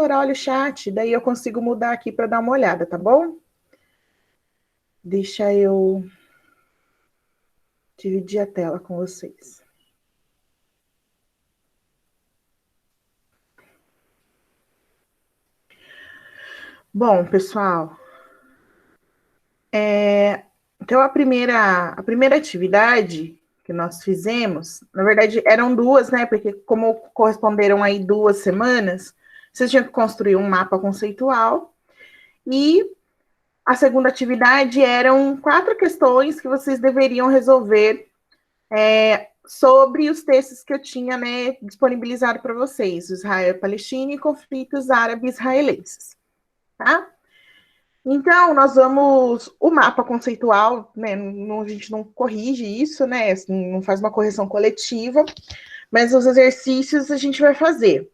professora, olha o chat, daí eu consigo mudar aqui para dar uma olhada, tá bom? Deixa eu dividir a tela com vocês. Bom, pessoal, então a primeira atividade que nós fizemos, na verdade eram duas, né? Porque como corresponderam aí 2 semanas, vocês tinham que construir um mapa conceitual e a segunda atividade eram 4 questões que vocês deveriam resolver sobre os textos que eu tinha, né, disponibilizado para vocês, Israel e Palestina e conflitos árabe-israelenses, tá? Então, nós vamos. O mapa conceitual, né? A gente não corrige isso, né? Não faz uma correção coletiva, mas os exercícios a gente vai fazer.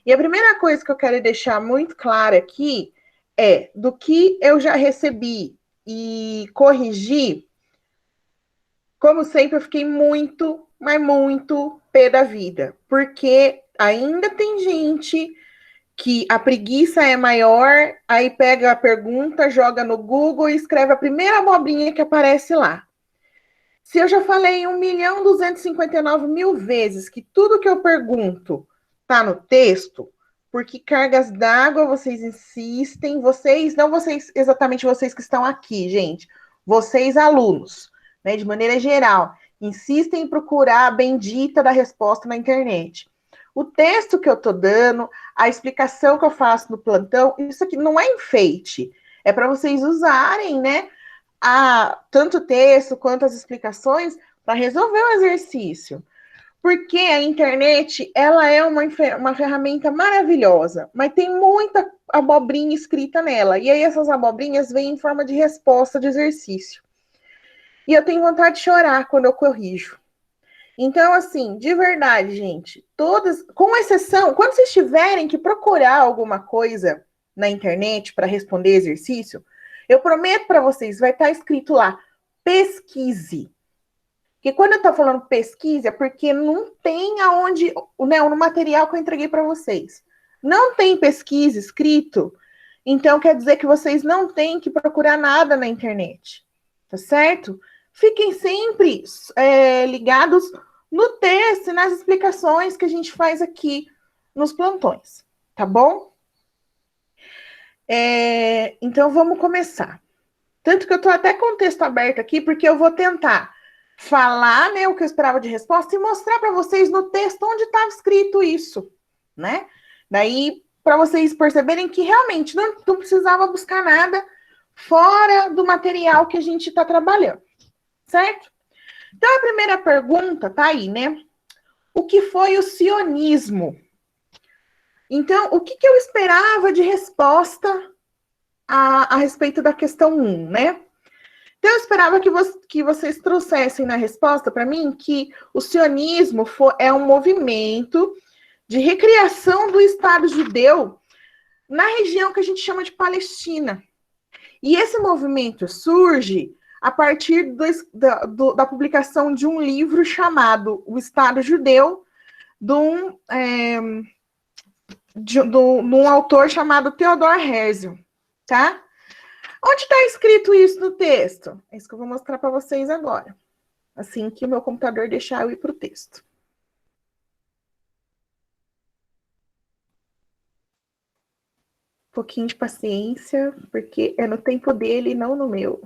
E a primeira coisa que eu quero deixar muito clara aqui é do que eu já recebi e corrigi. Como sempre, eu fiquei muito, mas muito pé da vida, porque ainda tem gente que a preguiça é maior, aí pega a pergunta, joga no Google e escreve a primeira abobrinha que aparece lá. Se eu já falei 1.259.000 vezes que tudo que eu pergunto está no texto, porque cargas d'água vocês insistem, vocês, não vocês, exatamente vocês que estão aqui, gente, vocês alunos, né, de maneira geral, insistem em procurar a bendita da resposta na internet. O texto que eu estou dando, a explicação que eu faço no plantão, isso aqui não é enfeite. É para vocês usarem, né? Tanto o texto quanto as explicações para resolver o exercício. Porque a internet, ela é uma ferramenta maravilhosa, mas tem muita abobrinha escrita nela. E aí essas abobrinhas vêm em forma de resposta de exercício. E eu tenho vontade de chorar quando eu corrijo. Então, assim, de verdade, gente, todas, com exceção, quando vocês tiverem que procurar alguma coisa na internet para responder exercício, eu prometo para vocês, vai estar escrito lá, pesquise. Porque quando eu estou falando pesquise, é porque não tem aonde, né, no material que eu entreguei para vocês. Não tem pesquisa escrito, então quer dizer que vocês não têm que procurar nada na internet, tá certo? Fiquem sempre ligados no texto e nas explicações que a gente faz aqui nos plantões, tá bom? Então vamos começar. Tanto que eu estou até com o texto aberto aqui, porque eu vou tentar falar, né, o que eu esperava de resposta e mostrar para vocês no texto onde estava escrito isso, né? Daí, para vocês perceberem que realmente não precisava buscar nada fora do material que a gente está trabalhando, certo? Então, a primeira pergunta tá aí, né? O que foi o sionismo? Então, o que eu esperava de resposta a respeito da questão 1, né? Então, eu esperava que vocês trouxessem na resposta para mim que o sionismo é um movimento de recriação do Estado judeu na região que a gente chama de Palestina. E esse movimento surge a partir da publicação de um livro chamado O Estado Judeu, de um autor chamado Theodor Herzl, tá? Onde está escrito isso no texto? É isso que eu vou mostrar para vocês agora. Assim que o meu computador deixar eu ir para o texto. Um pouquinho de paciência, porque é no tempo dele e não no meu.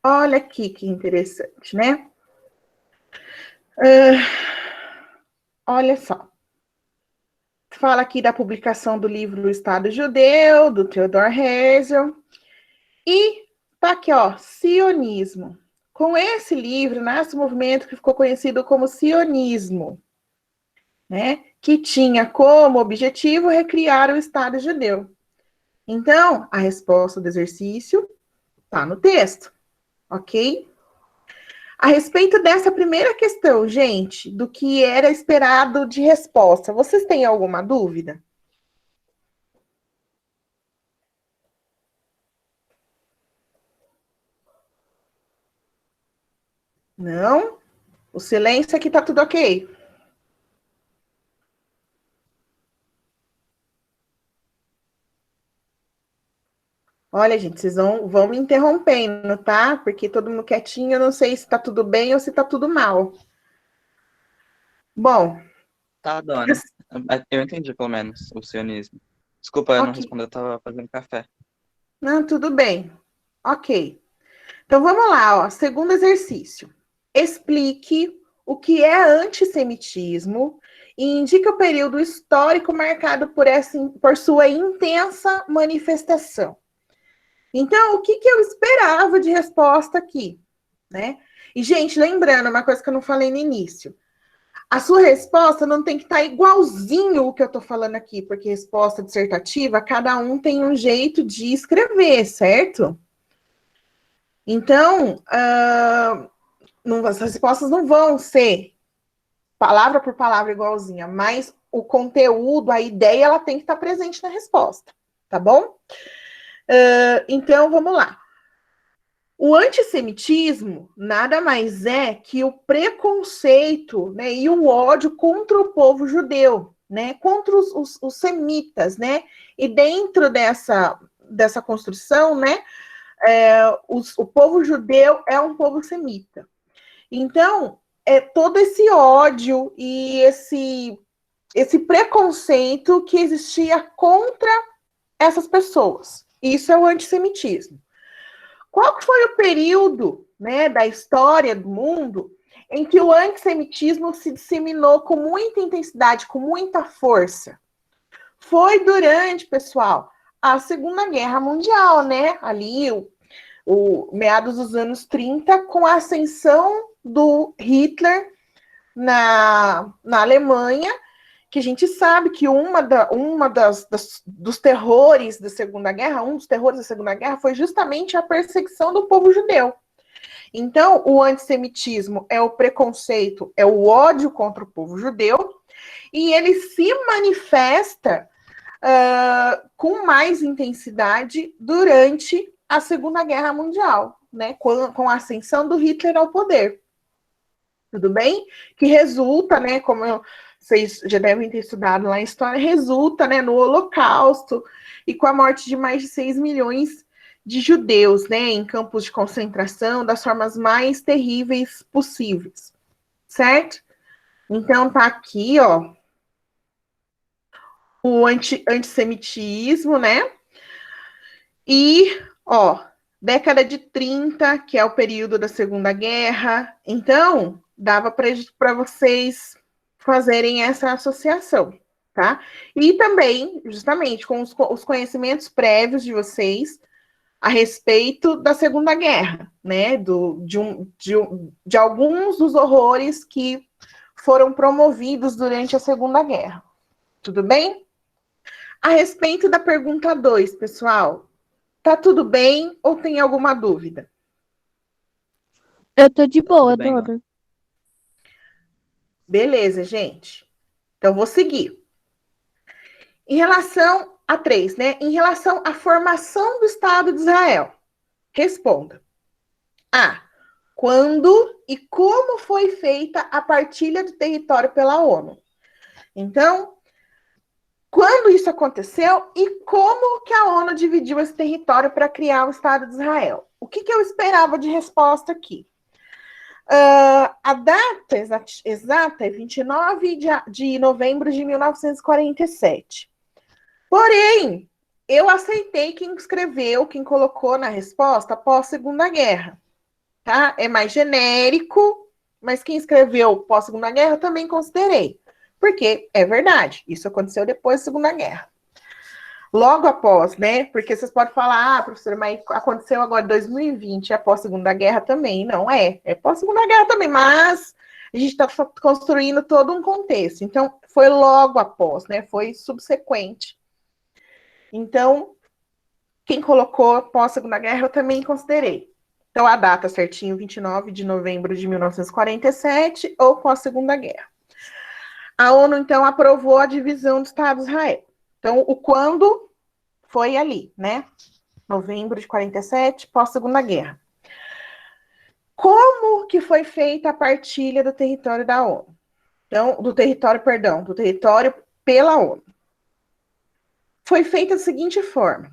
Olha aqui que interessante, né? Olha só. Fala aqui da publicação do livro O Estado Judeu, do Theodor Herzl. E tá aqui, ó, sionismo. Com esse livro, nasce um movimento que ficou conhecido como sionismo, né? Que tinha como objetivo recriar o Estado judeu. Então, a resposta do exercício tá no texto, ok? A respeito dessa primeira questão, gente, do que era esperado de resposta, vocês têm alguma dúvida? Não? O silêncio aqui tá tudo ok. Olha, gente, vocês vão me interrompendo, tá? Porque todo mundo quietinho, eu não sei se tá tudo bem ou se tá tudo mal. Bom, Tá, dona. Eu entendi, pelo menos, o sionismo. Desculpa, eu não ok. respondi, eu tava fazendo café. Não, tudo bem. Ok. Então vamos lá, ó. Segundo exercício. Explique o que é antissemitismo e indique o período histórico marcado por sua intensa manifestação. Então, o que eu esperava de resposta aqui, né? E, gente, lembrando uma coisa que eu não falei no início. A sua resposta não tem que estar igualzinho o que eu estou falando aqui, porque resposta dissertativa, cada um tem um jeito de escrever, certo? Então, as respostas não vão ser palavra por palavra igualzinha, mas o conteúdo, a ideia, ela tem que estar presente na resposta, tá bom? Então, vamos lá. O antissemitismo nada mais é que o preconceito, né, e o ódio contra o povo judeu, né, contra os semitas, né, e dentro dessa construção, né, o povo judeu é um povo semita. Então, todo esse ódio e esse preconceito que existia contra essas pessoas. Isso é o antissemitismo. Qual que foi o período, né, da história do mundo em que o antissemitismo se disseminou com muita intensidade, com muita força? Foi durante, pessoal, a Segunda Guerra Mundial, né? Ali, o meados dos anos 30, com a ascensão do Hitler na Alemanha, que a gente sabe que dos terrores da Segunda Guerra, um dos terrores da Segunda Guerra foi justamente a perseguição do povo judeu. Então, o antissemitismo é o preconceito, é o ódio contra o povo judeu, e ele se manifesta com mais intensidade durante a Segunda Guerra Mundial, né, com a ascensão do Hitler ao poder. Tudo bem? Que resulta, né, vocês já devem ter estudado lá em história, resulta, né, no Holocausto e com a morte de mais de 6 milhões de judeus, né, em campos de concentração, das formas mais terríveis possíveis, certo? Então tá aqui, ó, o antissemitismo, né? E, ó, década de 30, que é o período da Segunda Guerra. Então, dava para vocês fazerem essa associação, tá? E também, justamente, com os conhecimentos prévios de vocês a respeito da Segunda Guerra, né? De alguns dos horrores que foram promovidos durante a Segunda Guerra. Tudo bem? A respeito da pergunta 2, pessoal, tá tudo bem ou tem alguma dúvida? Eu tô de Tá tudo boa, bem, dona. dona. Beleza, gente. Então, vou seguir. Em relação a 3, né? Em relação à formação do Estado de Israel, responda. A. Quando e como foi feita a partilha do território pela ONU? Então, quando isso aconteceu e como que a ONU dividiu esse território para criar o Estado de Israel? O que eu esperava de resposta aqui? A data exata é 29 de novembro de 1947. Porém, eu aceitei quem escreveu, quem colocou na resposta após a Segunda Guerra. Tá? É mais genérico, mas quem escreveu pós Segunda Guerra eu também considerei. Porque é verdade, isso aconteceu depois da Segunda Guerra. Logo após, né? Porque vocês podem falar, professora, mas aconteceu agora em 2020, é pós Segunda Guerra também. Não é pós Segunda Guerra também, mas a gente está construindo todo um contexto. Então, foi logo após, né? Foi subsequente. Então, quem colocou pós Segunda Guerra eu também considerei. Então, a data certinho, 29 de novembro de 1947, ou pós-Segunda Guerra. A ONU, então, aprovou a divisão do Estado de Israel. Então, o quando foi ali, né? Novembro de 47, pós-Segunda Guerra. Como que foi feita a partilha do território da ONU? Então, do território pela ONU. Foi feita da seguinte forma: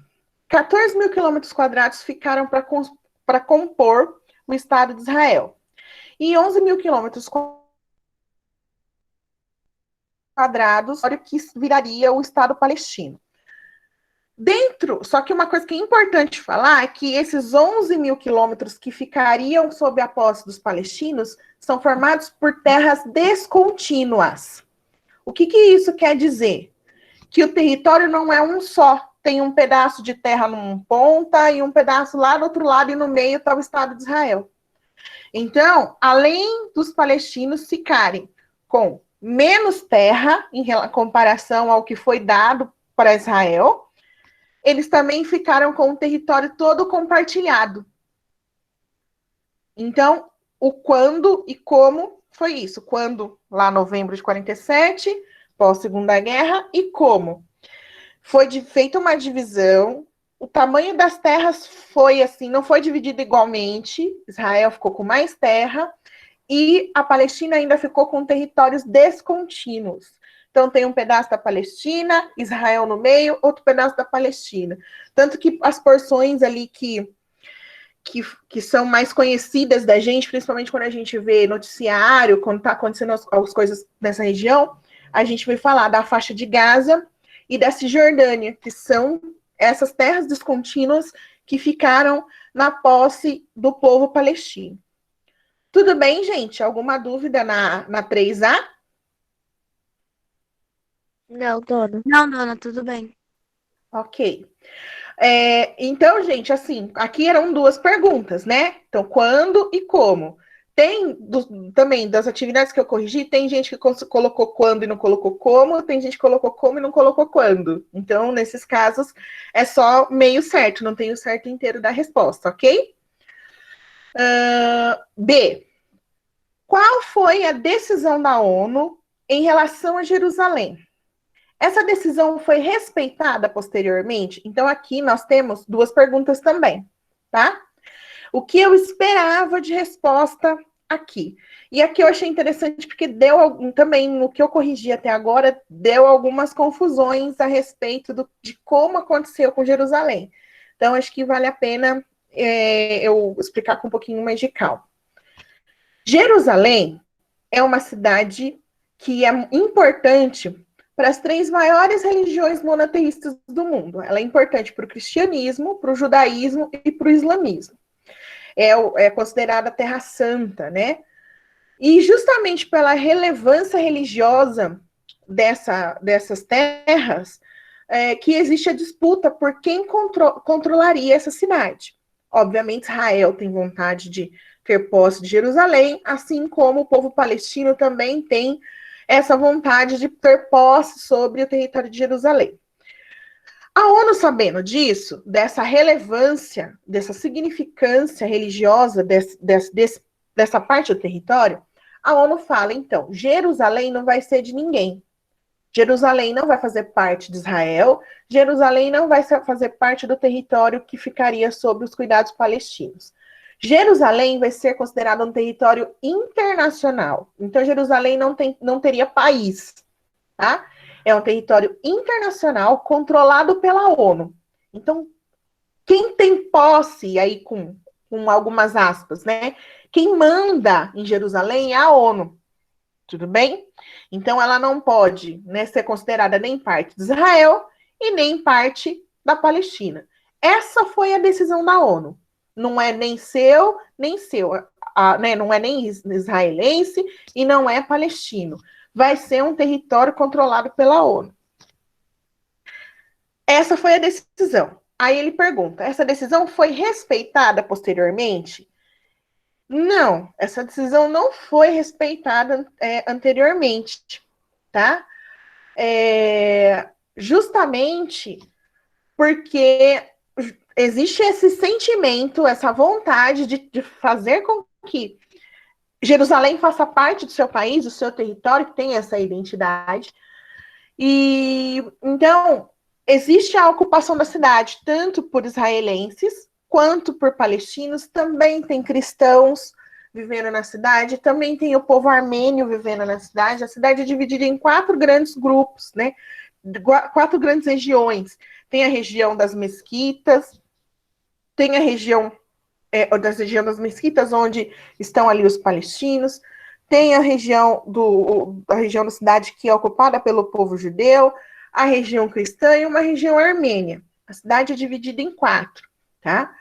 14 mil quilômetros quadrados ficaram para compor o Estado de Israel. E 11 mil quilômetros quadrados, que viraria o Estado palestino. Só que uma coisa que é importante falar é que esses 11 mil quilômetros que ficariam sob a posse dos palestinos são formados por terras descontínuas. O que isso quer dizer? Que o território não é um só. Tem um pedaço de terra num ponta e um pedaço lá do outro lado, e no meio está o Estado de Israel. Então, além dos palestinos ficarem com menos terra em comparação ao que foi dado para Israel, eles também ficaram com o território todo compartilhado. Então, o quando e como foi isso. Quando, lá em novembro de 47, pós-Segunda Guerra, e como. Foi feita uma divisão, o tamanho das terras foi assim, não foi dividido igualmente, Israel ficou com mais terra, e a Palestina ainda ficou com territórios descontínuos. Então, tem um pedaço da Palestina, Israel no meio, outro pedaço da Palestina. Tanto que as porções ali que são mais conhecidas da gente, principalmente quando a gente vê noticiário, quando está acontecendo as coisas nessa região, a gente vai falar da faixa de Gaza e da Cisjordânia, que são essas terras descontínuas que ficaram na posse do povo palestino. Tudo bem, gente? Alguma dúvida na 3A? Não, dona. Não, dona, tudo bem. Ok. Então, gente, assim, aqui eram duas perguntas, né? Então, quando e como? Também das atividades que eu corrigi, tem gente que colocou quando e não colocou como, tem gente que colocou como e não colocou quando. Então, nesses casos, é só meio certo, não tem o certo inteiro da resposta, ok? B. Qual foi a decisão da ONU em relação a Jerusalém? Essa decisão foi respeitada posteriormente? Então, aqui nós temos duas perguntas também, tá? O que eu esperava de resposta aqui? E aqui eu achei interessante porque também, no que eu corrigi até agora, deu algumas confusões a respeito de como aconteceu com Jerusalém. Então, acho que vale a pena eu explicar com um pouquinho mais de calma. Jerusalém é uma cidade que é importante para as 3 maiores religiões monoteístas do mundo. Ela é importante para o cristianismo, para o judaísmo e para o islamismo. É considerada Terra Santa, né? E justamente pela relevância religiosa dessas terras, que existe a disputa por quem controlaria essa cidade. Obviamente, Israel tem vontade de ter posse de Jerusalém, assim como o povo palestino também tem essa vontade de ter posse sobre o território de Jerusalém. A ONU, sabendo disso, dessa relevância, dessa significância religiosa dessa parte do território, a ONU fala, então, Jerusalém não vai ser de ninguém. Jerusalém não vai fazer parte de Israel, Jerusalém não vai fazer parte do território que ficaria sob os cuidados palestinos. Jerusalém vai ser considerado um território internacional. Então, Jerusalém não teria país, tá? É um território internacional controlado pela ONU. Então, quem tem posse, aí com algumas aspas, né? Quem manda em Jerusalém é a ONU. Tudo bem? Então, ela não pode, né, ser considerada nem parte de Israel e nem parte da Palestina. Essa foi a decisão da ONU. Não é nem seu, né, não é nem israelense e não é palestino. Vai ser um território controlado pela ONU. Essa foi a decisão. Aí ele pergunta, essa decisão foi respeitada posteriormente? Não, essa decisão não foi respeitada anteriormente, tá? Justamente porque existe esse sentimento, essa vontade de fazer com que Jerusalém faça parte do seu país, do seu território, que tem essa identidade. E então existe a ocupação da cidade, tanto por israelenses quanto por palestinos, também tem cristãos, vivendo na cidade, também tem o povo armênio vivendo na cidade. A cidade é dividida em 4 grandes grupos, né? 4 grandes regiões. Tem a região das mesquitas, tem a região das mesquitas, onde estão ali os palestinos, tem a região da cidade que é ocupada pelo povo judeu, a região cristã e uma região armênia. A cidade é dividida em 4, tá?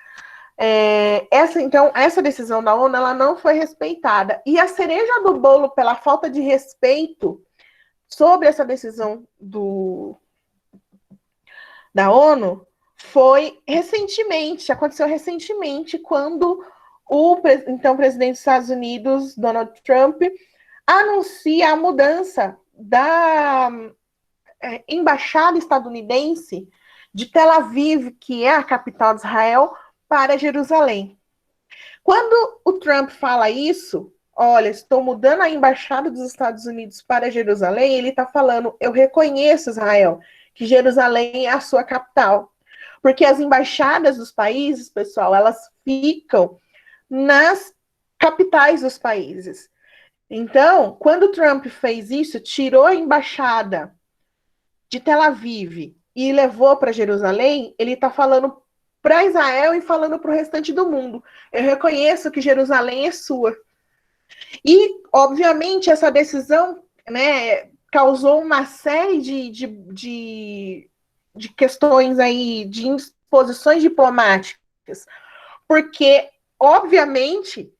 Essa decisão da ONU, ela não foi respeitada. E a cereja do bolo, pela falta de respeito sobre essa decisão da ONU, aconteceu recentemente, quando o então presidente dos Estados Unidos, Donald Trump, anuncia a mudança da embaixada estadunidense de Tel Aviv, que é a capital de Israel, para Jerusalém. Quando o Trump fala isso, olha, estou mudando a embaixada dos Estados Unidos para Jerusalém, ele está falando, eu reconheço, Israel, que Jerusalém é a sua capital. Porque as embaixadas dos países, pessoal, elas ficam nas capitais dos países. Então, quando o Trump fez isso, tirou a embaixada de Tel Aviv e levou para Jerusalém, ele está falando para Israel e falando para o restante do mundo. Eu reconheço que Jerusalém é sua. E, obviamente, essa decisão, né, causou uma série de questões aí, de imposições diplomáticas, porque, obviamente,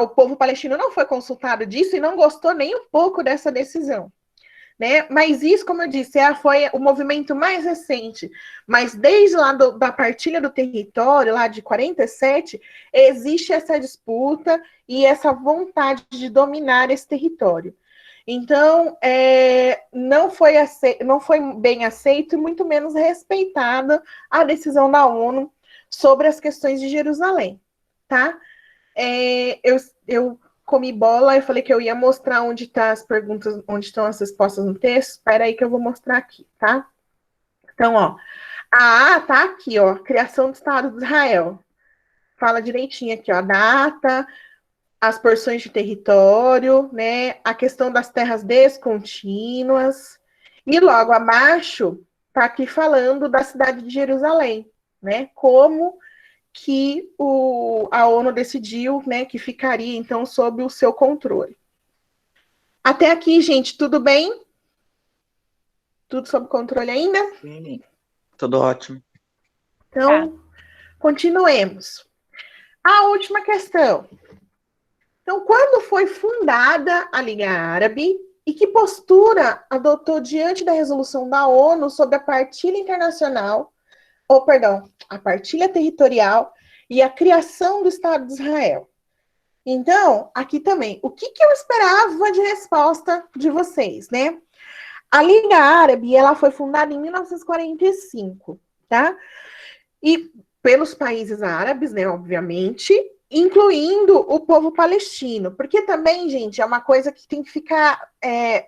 o povo palestino não foi consultado disso e não gostou nem um pouco dessa decisão, né? Mas isso, como eu disse, foi o movimento mais recente. Mas desde lá da partilha do território, lá de 47, existe essa disputa e essa vontade de dominar esse território. Então, não foi bem aceito e muito menos respeitada a decisão da ONU sobre as questões de Jerusalém, tá? Eu comi bola, eu falei que eu ia mostrar onde tá as perguntas, onde estão as respostas no texto. Espera aí que eu vou mostrar aqui, tá? Então, ó, a A tá aqui, ó, criação do Estado de Israel. Fala direitinho aqui, ó, a data, as porções de território, né, a questão das terras descontínuas, e logo abaixo está aqui falando da cidade de Jerusalém, né, como que a ONU decidiu, né, que ficaria, então, sob o seu controle. Até aqui, gente, tudo bem? Tudo sob controle ainda? Sim, tudo ótimo. Então, continuemos. A última questão. Então, quando foi fundada a Liga Árabe e que postura adotou diante da resolução da ONU sobre a partilha internacional, a partilha territorial e a criação do Estado de Israel? Então, aqui também, o que eu esperava de resposta de vocês, né? A Liga Árabe, ela foi fundada em 1945, tá? E pelos países árabes, né, obviamente, incluindo o povo palestino, porque também, gente, é uma coisa que tem que ficar,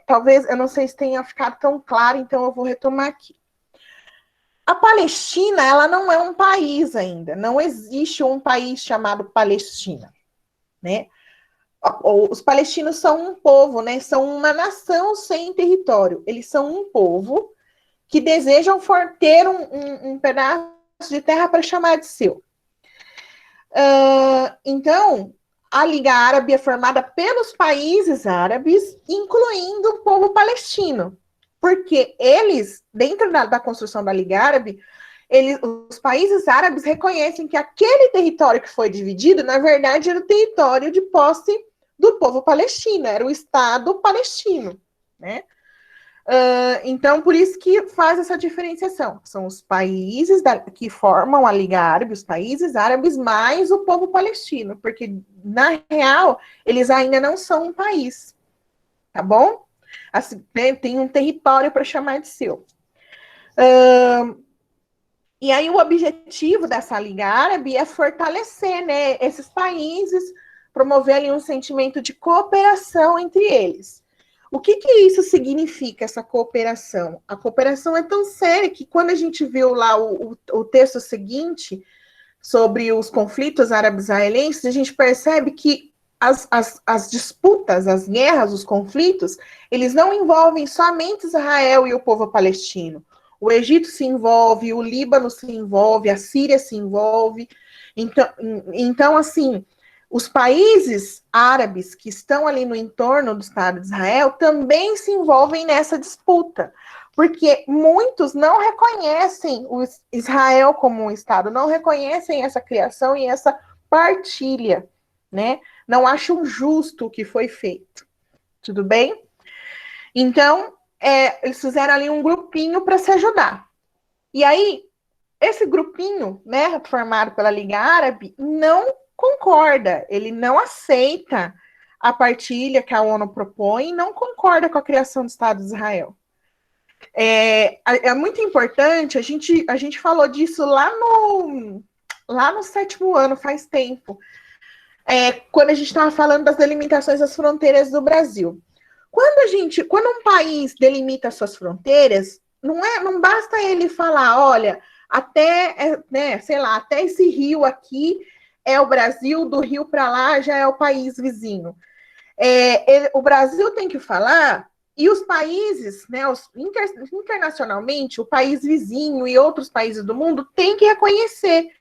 talvez, eu não sei se tenha ficado tão claro, então eu vou retomar aqui. A Palestina, ela não é um país ainda, não existe um país chamado Palestina, né? Os palestinos são um povo, né? São uma nação sem território, eles são um povo que desejam ter um pedaço de terra para chamar de seu. Então, a Liga Árabe é formada pelos países árabes, incluindo o povo palestino, porque eles, dentro da construção da Liga Árabe, os países árabes reconhecem que aquele território que foi dividido, na verdade, era o território de posse do povo palestino, era o Estado palestino, né? Então, por isso que faz essa diferenciação. São os países que formam a Liga Árabe, os países árabes, mais o povo palestino, porque, na real, eles ainda não são um país, tá bom? Assim, né, tem um território para chamar de seu. E aí, o objetivo dessa Liga Árabe é fortalecer, né, esses países, promover ali um sentimento de cooperação entre eles. O que isso significa, essa cooperação? A cooperação é tão séria que quando a gente viu lá o texto seguinte sobre os conflitos árabe-israelenses, a gente percebe que as disputas, as guerras, os conflitos, eles não envolvem somente Israel e o povo palestino. O Egito se envolve, o Líbano se envolve, a Síria se envolve. Então assim, os países árabes que estão ali no entorno do Estado de Israel também se envolvem nessa disputa, porque muitos não reconhecem o Israel como um Estado, não reconhecem essa criação e essa partilha, né? Não acham justo o que foi feito. Tudo bem? Então, eles fizeram ali um grupinho para se ajudar. E aí, esse grupinho, né, formado pela Liga Árabe, não concorda, ele não aceita a partilha que a ONU propõe e não concorda com a criação do Estado de Israel. É muito importante, a gente falou disso lá no 7º ano, faz tempo, quando a gente estava falando das delimitações das fronteiras do Brasil. Quando um país delimita suas fronteiras, não basta ele falar, olha, até esse rio aqui é o Brasil, do rio para lá já é o país vizinho. O Brasil tem que falar, e os países, né, internacionalmente, o país vizinho e outros países do mundo têm que reconhecer,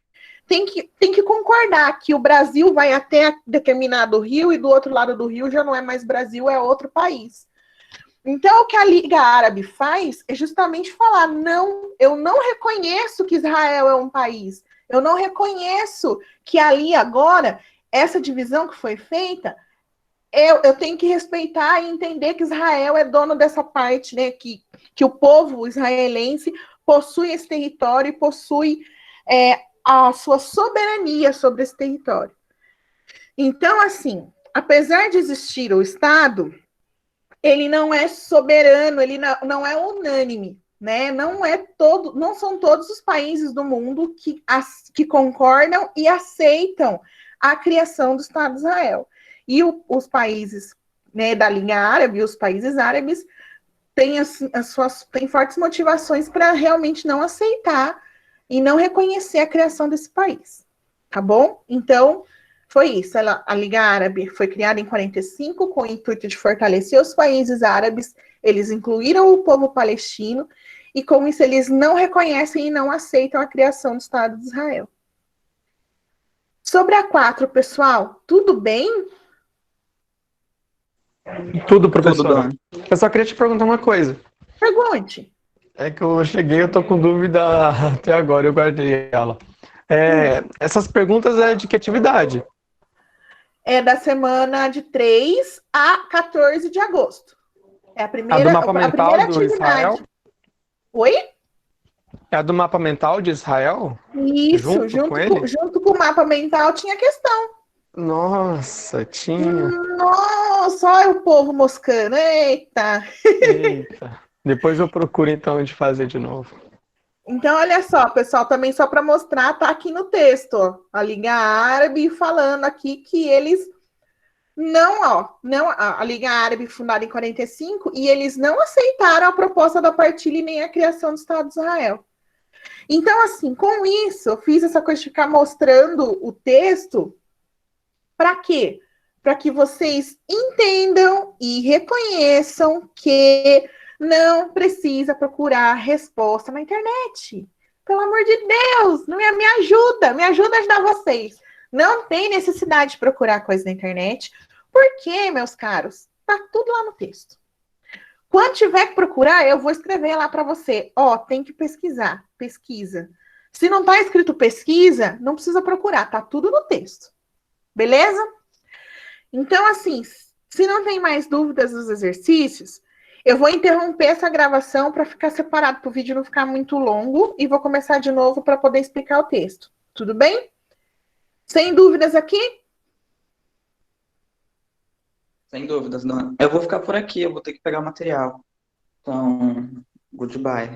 tem que concordar que o Brasil vai até determinado rio e do outro lado do rio já não é mais Brasil, é outro país. Então, o que a Liga Árabe faz é justamente falar, não, eu não reconheço que Israel é um país, eu não reconheço que ali agora, essa divisão que foi feita, eu tenho que respeitar e entender que Israel é dono dessa parte, né, que o povo israelense possui esse território e possui a sua soberania sobre esse território. Então, assim, apesar de existir o Estado, ele não é soberano, ele não é unânime, né? Não são todos os países do mundo que concordam e aceitam a criação do Estado de Israel. E os países, né, da Liga Árabe, os países árabes, têm fortes motivações para realmente não aceitar e não reconhecer a criação desse país, tá bom? Então, foi isso. A Liga Árabe foi criada em 1945 com o intuito de fortalecer os países árabes, eles incluíram o povo palestino, e com isso eles não reconhecem e não aceitam a criação do Estado de Israel. Sobre a 4, pessoal, tudo bem? Tudo, professora. Tudo, Eu só queria te perguntar uma coisa. Pergunte. É que eu cheguei, eu tô com dúvida até agora, eu guardei ela. Essas perguntas é de que atividade? É da semana de 3 a 14 de agosto. É a primeira, do mapa mental do atividade. Israel? Oi? É a do mapa mental de Israel? Isso, junto com o mapa mental tinha questão. Nossa, tinha. Nossa, olha o povo moscando. Eita. Depois eu procuro então de fazer de novo. Então, olha só, pessoal, também só para mostrar, tá aqui no texto, ó, a Liga Árabe falando aqui que eles a Liga Árabe fundada em 1945, e eles não aceitaram a proposta da partilha e nem a criação do Estado de Israel. Então, assim, com isso, eu fiz essa coisa de ficar mostrando o texto. Para quê? Para que vocês entendam e reconheçam que não precisa procurar resposta na internet. Pelo amor de Deus, me ajuda a ajudar vocês. Não tem necessidade de procurar coisa na internet, porque, meus caros, tá tudo lá no texto. Quando tiver que procurar, eu vou escrever lá para você. Tem que pesquisar, pesquisa. Se não tá escrito pesquisa, não precisa procurar, tá tudo no texto. Beleza? Então, assim, se não tem mais dúvidas dos exercícios, eu vou interromper essa gravação para ficar separado, para o vídeo não ficar muito longo, e vou começar de novo para poder explicar o texto. Tudo bem? Sem dúvidas aqui? Sem dúvidas, não. Eu vou ficar por aqui, eu vou ter que pegar o material. Então, goodbye.